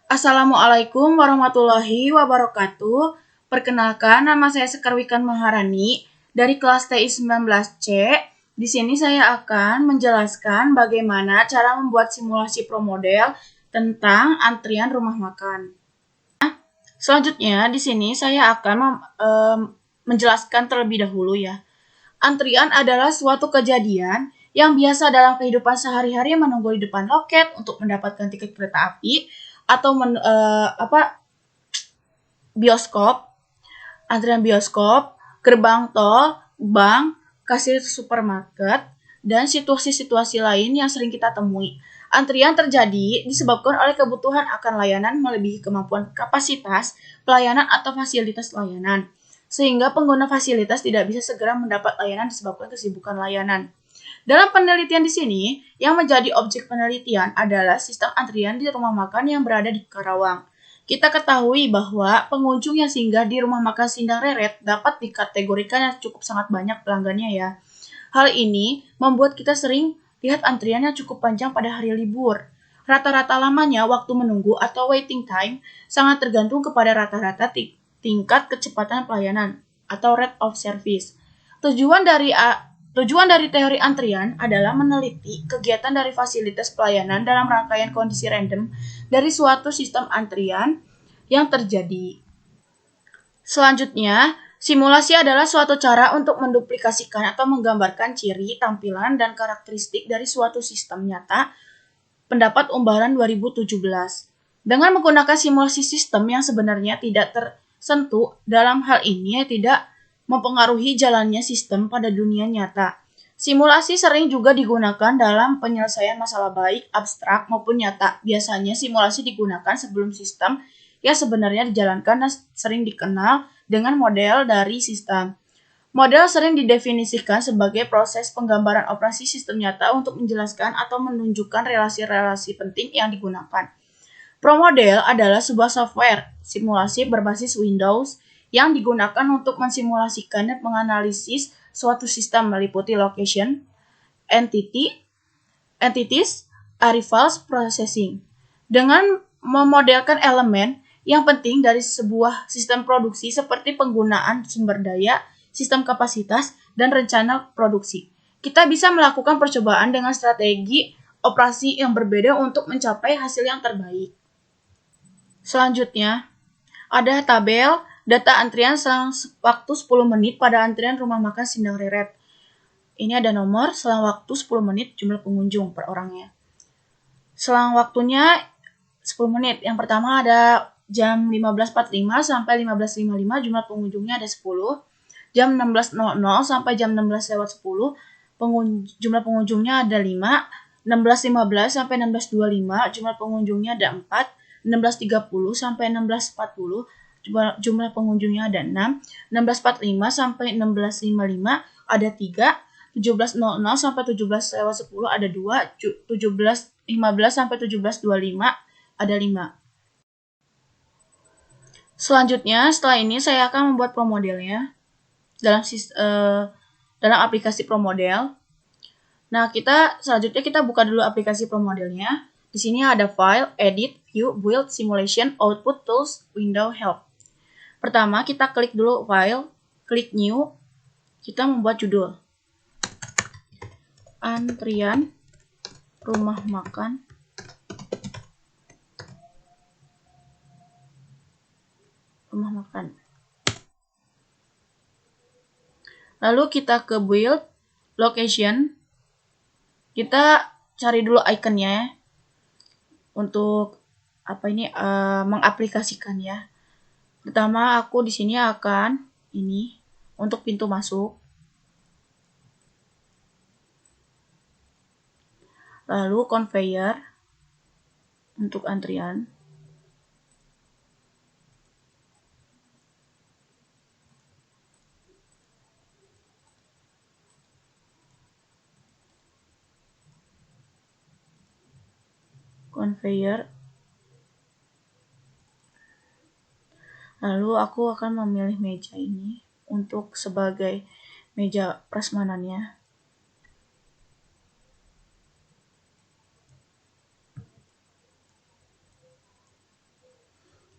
Assalamualaikum warahmatullahi wabarakatuh. Perkenalkan, nama saya Sekar Wikan Maharani dari kelas TI 19C. Di sini saya akan menjelaskan bagaimana cara membuat simulasi promodel tentang antrian rumah makan. Selanjutnya, di sini saya akan menjelaskan terlebih dahulu ya. Antrian adalah suatu kejadian yang biasa dalam kehidupan sehari-hari menunggu di depan loket untuk mendapatkan tiket kereta api atau bioskop, antrian bioskop, gerbang tol, bank, kasir supermarket, dan situasi-situasi lain yang sering kita temui. Antrian terjadi disebabkan oleh kebutuhan akan layanan melebihi kemampuan kapasitas pelayanan atau fasilitas layanan, sehingga pengguna fasilitas tidak bisa segera mendapat layanan disebabkan kesibukan layanan. Dalam penelitian di sini, yang menjadi objek penelitian adalah sistem antrian di rumah makan yang berada di Karawang. Kita ketahui bahwa pengunjung yang singgah di rumah makan Sindang Reret dapat dikategorikan yang cukup sangat banyak pelanggannya ya. Hal ini membuat kita sering lihat antrian yang cukup panjang pada hari libur. Rata-rata lamanya waktu menunggu atau waiting time sangat tergantung kepada rata-rata tingkat kecepatan pelayanan atau rate of service. Tujuan dari teori antrian adalah meneliti kegiatan dari fasilitas pelayanan dalam rangkaian kondisi random dari suatu sistem antrian yang terjadi. Selanjutnya, simulasi adalah suatu cara untuk menduplikasikan atau menggambarkan ciri, tampilan, dan karakteristik dari suatu sistem nyata. Pendapat Umbaran 2017. Dengan menggunakan simulasi sistem yang sebenarnya tidak tersentuh, dalam hal ini tidak mempengaruhi jalannya sistem pada dunia nyata. Simulasi sering juga digunakan dalam penyelesaian masalah baik abstrak maupun nyata. Biasanya simulasi digunakan sebelum sistem yang sebenarnya dijalankan dan sering dikenal dengan model dari sistem. Model sering didefinisikan sebagai proses penggambaran operasi sistem nyata untuk menjelaskan atau menunjukkan relasi-relasi penting yang digunakan. ProModel adalah sebuah software simulasi berbasis Windows yang digunakan untuk mensimulasikan dan menganalisis suatu sistem meliputi location, entities, arrivals, processing. Dengan memodelkan elemen yang penting dari sebuah sistem produksi seperti penggunaan sumber daya, sistem kapasitas, dan rencana produksi. Kita bisa melakukan percobaan dengan strategi operasi yang berbeda untuk mencapai hasil yang terbaik. Selanjutnya, ada tabel data antrian selang waktu 10 menit pada antrian rumah makan Sindang Reret. Ini ada nomor selang waktu 10 menit jumlah pengunjung per orangnya. Selang waktunya 10 menit. Yang pertama ada jam 15.45 sampai 15.55 jumlah pengunjungnya ada 10. Jam 16.00 sampai jam 16:10 jumlah pengunjungnya ada 5. 16.15 sampai 16.25 jumlah pengunjungnya ada 4. 16.30 sampai 16.40 jumlah pengunjungnya ada 6. 16.45 sampai 16.55 ada 3. 17.00 sampai 17:10 ada 2. 17.15 sampai 17.25 ada 5. Selanjutnya, setelah ini saya akan membuat promodelnya dalam aplikasi promodel. Nah, selanjutnya kita buka dulu aplikasi promodelnya. Di sini ada file, edit, view, build, simulation, output, tools, window, help. Pertama, kita klik dulu file, klik new, kita membuat judul. Antrian rumah makan Lalu kita ke build, location, kita cari dulu ikonnya untuk mengaplikasikan ya. Pertama aku di sini akan untuk pintu masuk. Lalu conveyor untuk antrian. Lalu aku akan memilih meja ini untuk sebagai meja prasmanannya.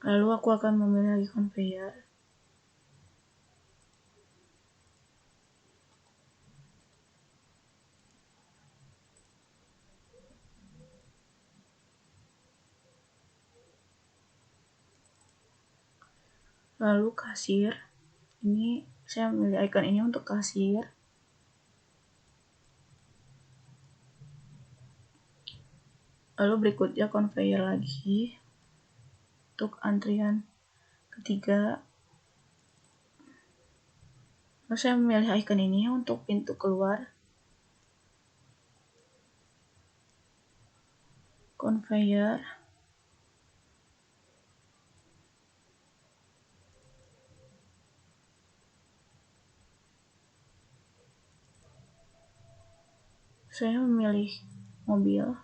Lalu aku akan memilih lagi conveyor. Lalu kasir. Ini saya memilih icon ini untuk kasir. Lalu berikutnya conveyor lagi untuk antrian ketiga. Lalu saya memilih icon ini untuk pintu keluar. Conveyor. Saya memilih mobil.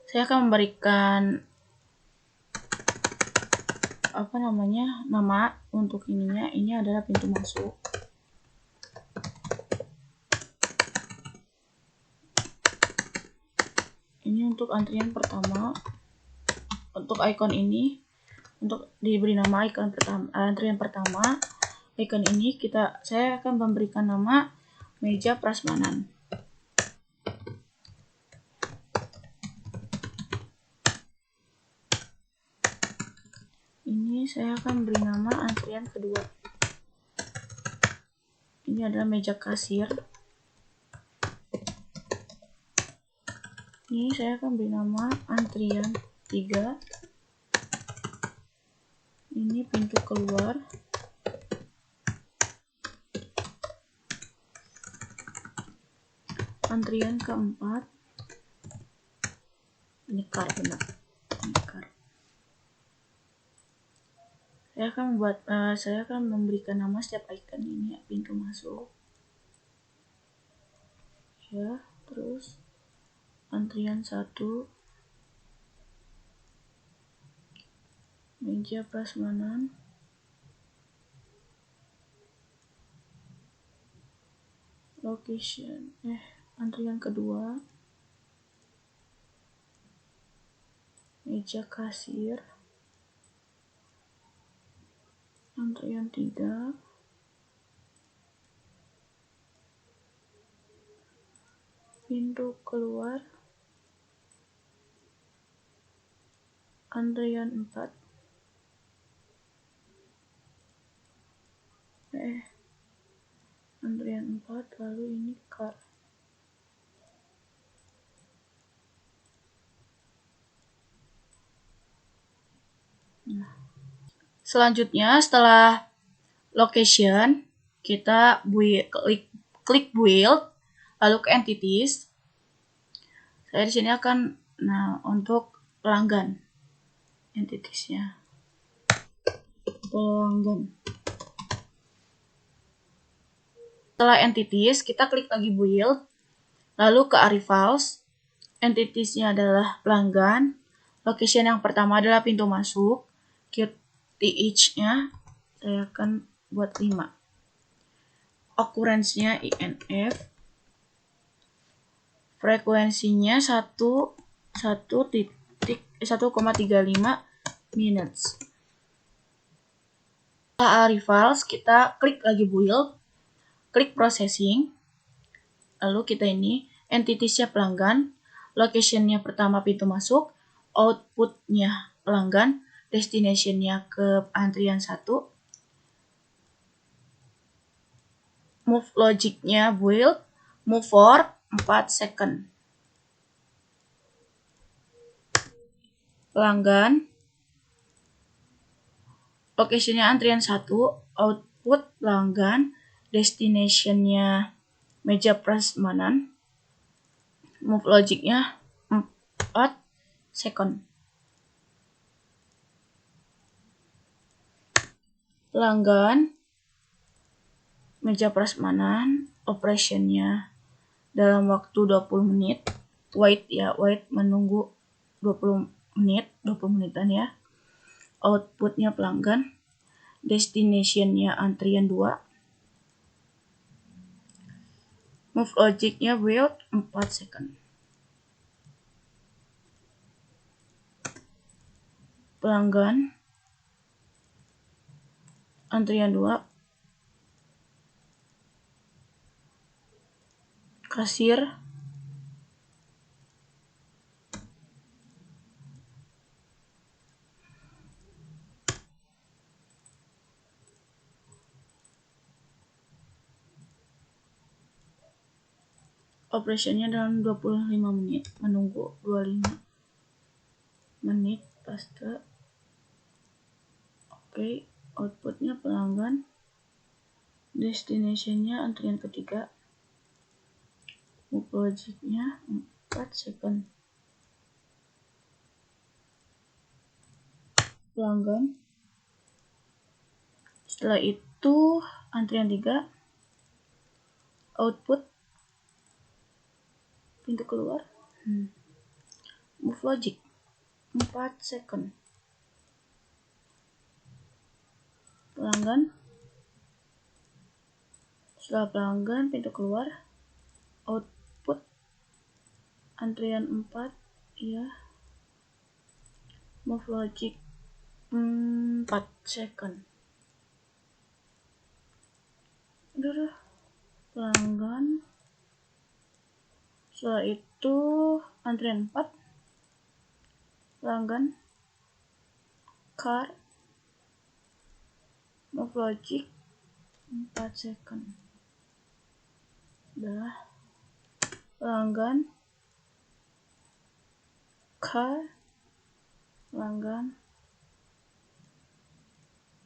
Saya akan memberikan nama untuk ininya. Ini adalah pintu masuk. Ini untuk antrian pertama. Untuk icon ini untuk diberi nama icon pertama, antrian pertama. Icon ini saya akan memberikan nama meja prasmanan. Ini saya akan beri nama antrian kedua. Ini adalah meja kasir. Ini saya akan beri nama antrian 3. Ini pintu keluar. Antrian keempat. Ini car, benar. Ini car. Saya akan memberikan nama setiap icon ini ya, pintu masuk. Ya, terus antrian 1, meja prasmanan, location, antrian kedua, meja kasir, antrian 3, pintu keluar, antrian 4, antrian 4, lalu ini car. Nah, selanjutnya setelah location, kita klik build, lalu ke entities. Saya di sini akan untuk pelanggan, entitiesnya pelanggan. Setelah entities, kita klik lagi build, lalu ke arrivals. Entitiesnya adalah pelanggan. Location yang pertama adalah pintu masuk. QTH-nya saya akan buat 5. Occurrence-nya INF. Frekuensinya 1,35 minutes. Setelah arrivals, kita klik lagi build, klik processing, lalu kita ini entitiesnya pelanggan, locationnya pertama pintu masuk, outputnya pelanggan, destinationnya ke antrian 1, move logicnya build, move for 4 second. Pelanggan, locationnya antrian 1, output pelanggan, destinationnya meja prasmanan, move logicnya 4 second. Pelanggan, meja prasmanan, operationnya dalam waktu 20 menit. Wait menunggu 20 menitan ya. Outputnya pelanggan, destinationnya antrian 2, Move logicnya build 4 second. Pelanggan antrian 2, kasir operationnya dalam 25 menit, menunggu 25 menit paste. Oke, outputnya pelanggan, destinationnya antrian ketiga, move logicnya 4 second. Pelanggan, setelah itu antrian 3, output pintu keluar, move logic 4 second. Pelanggan, setelah pelanggan pintu keluar, output antrian 4 ya, move logic 4 second. Udah pelanggan, setelah itu antrian 4, pelanggan, car, move logic 4 second. Udah pelanggan, car, pelanggan,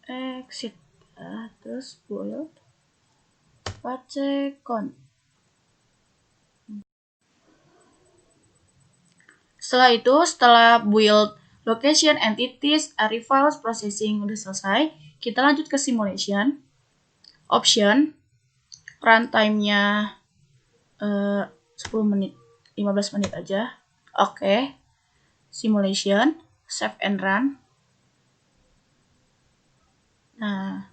exit, terus build 4 second. Setelah itu, setelah build location, entities, arrivals, processing udah selesai, kita lanjut ke simulation. Option, runtime-nya 10 menit, 15 menit aja. Oke. Simulation, save and run. Nah,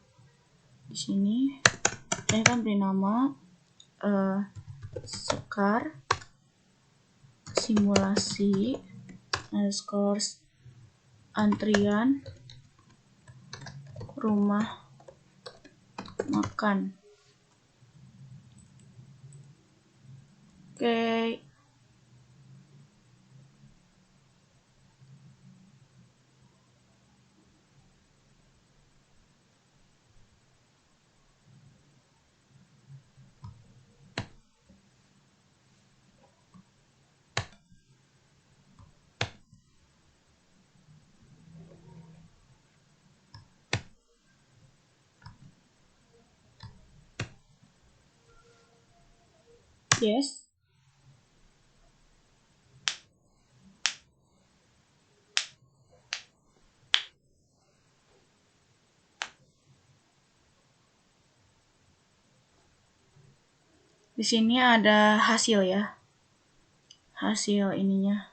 di sini saya kan beri nama Sekar simulasi scores antrian rumah makan. Oke. Yes. Di sini ada hasil ya. Hasil ininya.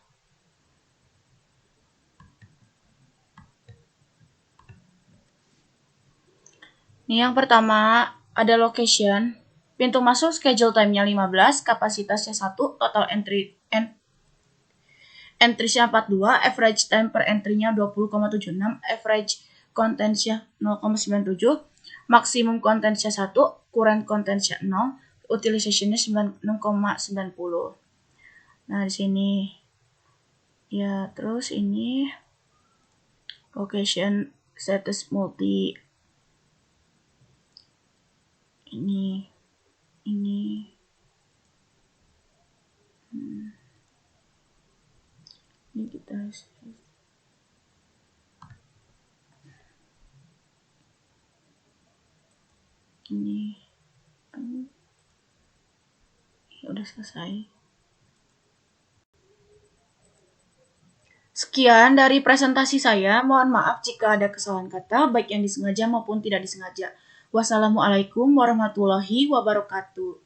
Ini yang pertama ada location. Pintu masuk schedule time-nya 15, kapasitasnya 1, total entries-nya 42, average time per entry-nya 20,76, average contents-nya 0,97, maksimum contents-nya 1, current contents-nya 0, utilization-nya 6,90. Nah, di sini ya, terus ini location status multi ini ini kita ini udah selesai. Sekian dari presentasi saya. Mohon maaf jika ada kesalahan kata, baik yang disengaja maupun tidak disengaja. Wassalamualaikum warahmatullahi wabarakatuh.